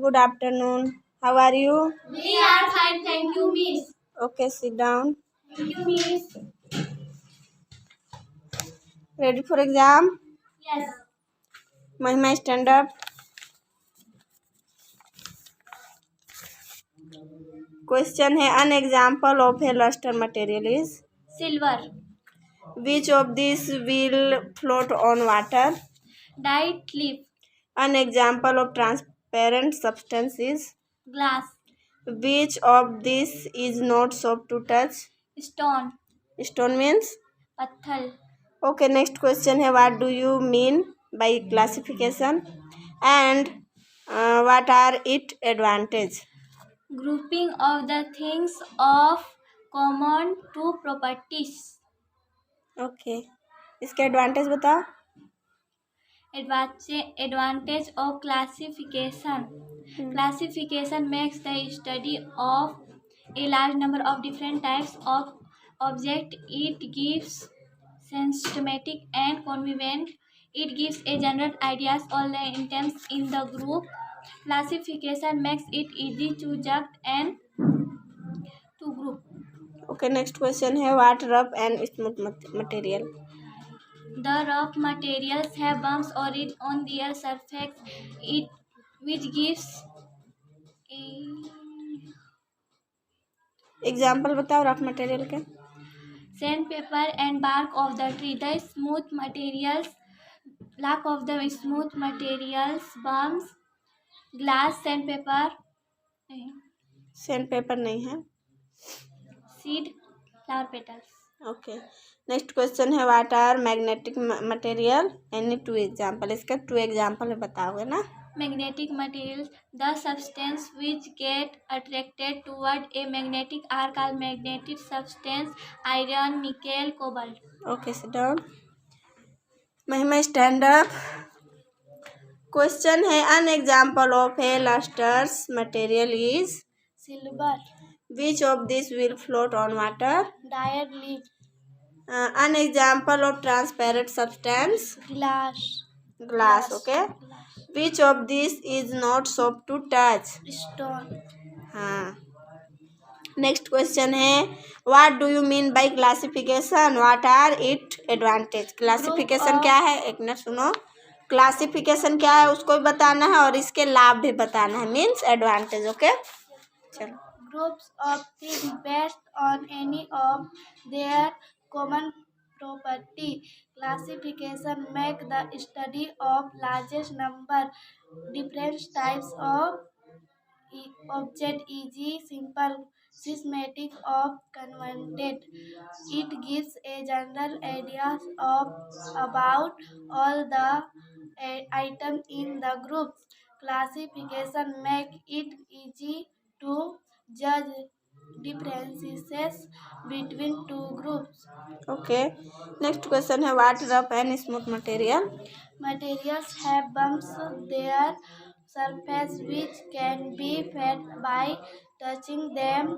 Good afternoon. How are you? We are fine, thank you, Miss. Okay, sit down. Thank you, Miss. Ready for exam? Yes. Mahima, stand up. Question है an example of a luster material is Silver. which of these will float on water? Dyed leaf. An example of transparent substance is Glass. which of these is not soft to touch? Stone. Stone means? Pathal. Okay, next question है what do you mean by classification and what are its advantage? Grouping of the things of common two properties. Okay, इसके advantage बताओ. Advantage of classification. Classification makes the study of a large number of different types of object. It gives systematic and convenient. It gives a general ideas all the items in the group. Classification makes it easy to judge and to group. Okay, next question है what rough and smooth material? The rough materials have bumps on their surface, which gives a example बताओ rough material के. sandpaper and bark of the tree. The smooth materials, lack of the smooth materials, bumps, glass, sandpaper, sandpaper नहीं है. seed, flower petals. Okay, next question है what are magnetic material any two example. इसका 2 example बताओगे ना. Magnetic materials, the substance which get attracted toward a magnetic are called magnetic substance. Iron, nickel, cobalt. Okay, sit down. महिमा stand up. Question है an example of a lustrous material is Silver. which of these will float on water? Dyed leaf. An example of transparent substance? Glass. Okay. Which of these is not soft to touch? Stone. हाँ. Next question है what do you mean by classification, what are it advantage. Classification क्या है, एक minute सुनो. Classification क्या है उसको भी बताना है और इसके लाभ भी बताना है, मीन्स एडवांटेज. ओके, चलो. Groups of things based on any of their common property. Classification make the study of largest number different types of object easy, simple, systematic of converted. It gives a general idea of about all the items in the groups. Classification make it easy to judge differences between two groups. Okay, next question है what rough and smooth material. Materials have bumps their surface which can be felt by touching them.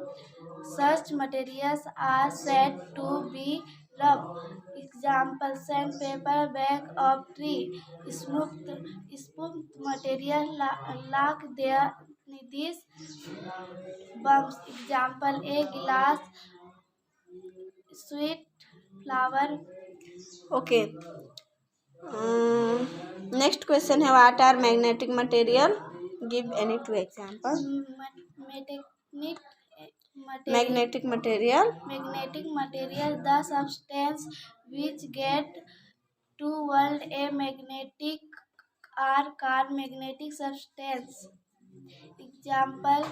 Such materials are said to be rough. Example: sandpaper, bark of tree. Smooth material lack these bumps. Example: a glass, sweet flower. Okay, next question है what are magnetic material. Give any 2 example. Magnetic material. Magnetic material, the substance which get toward a magnetic are called magnetic substance. Example: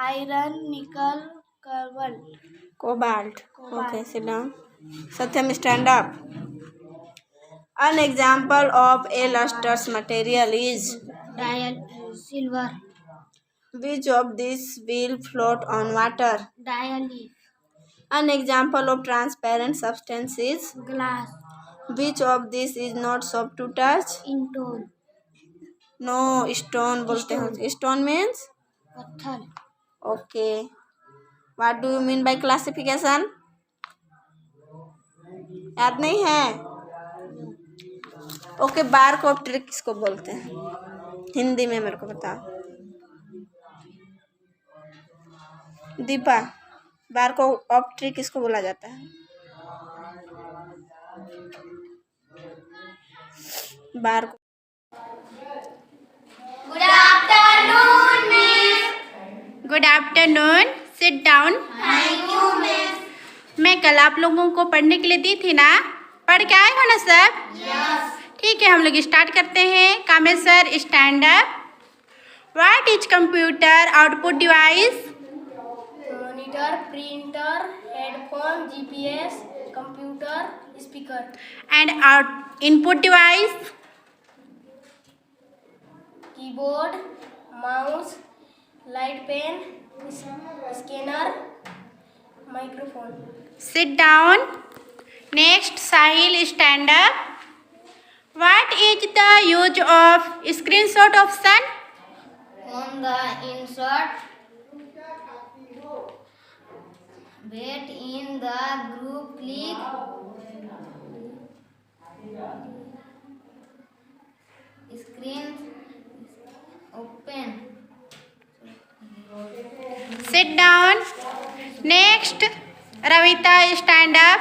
iron, nickel, cobalt. Cobalt. Okay, sit down. Satyam stand up. An example of a lustrous material is Silver. which of these will float on water? Dyed leaf. An example of transparent substance is Glass. which of these is not soft to touch? Stone. No, stone बोलते हैं. Stone means? Pathal. Okay. What do you mean by classification? याद नहीं है. Okay, bark of tree किसको बोलते हैं हिंदी में, मेरे को बताओ. दीपा, बार को ऑफ ट्री किसको बोला जाता है? बार को good afternoon miss. Good afternoon, sit down. Thank you miss. मैं कल आप लोगों को पढ़ने के लिए दी थी ना, पढ़ के आए हो ना सब? यस। ठीक है, हम लोग स्टार्ट करते हैं। Kamesh sir, stand up. What is computer output device? Monitor, printer, headphone, GPS, computer, speaker. And out input device? Keyboard, mouse, light pen, scanner, microphone. Sit down. Next, Sahil, stand up. What is the use of screenshot option? On the insert button in the group, click screen open. Sit down. Next, Ravita, stand up.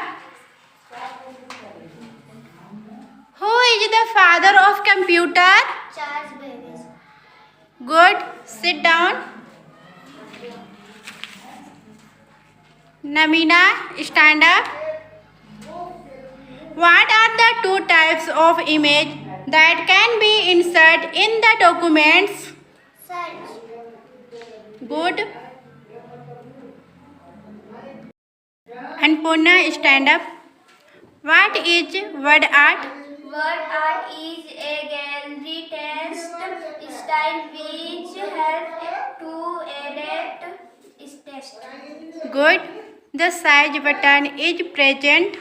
Who is the father of computer? Charles Babbage. Good. Sit down. Namina, stand up. What are the two types of image that can be inserted in the documents? Search. Good. Anpurna, stand up. What is word art? Word art is a gallery text style which helps to edit text. Good. The size button is present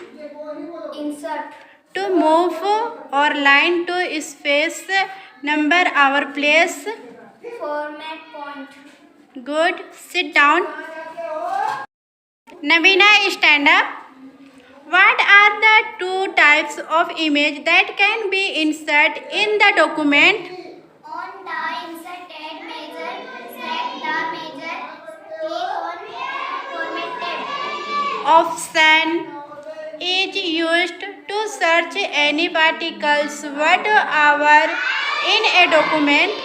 Insert. to move or line to space, number or place. Format point. Good. Sit down. Navina, stand up. What are the two types of image that can be inserted in the document? On the inserted measure, select the measure, click on Format tab. Option is used to search any particles whatever in a document.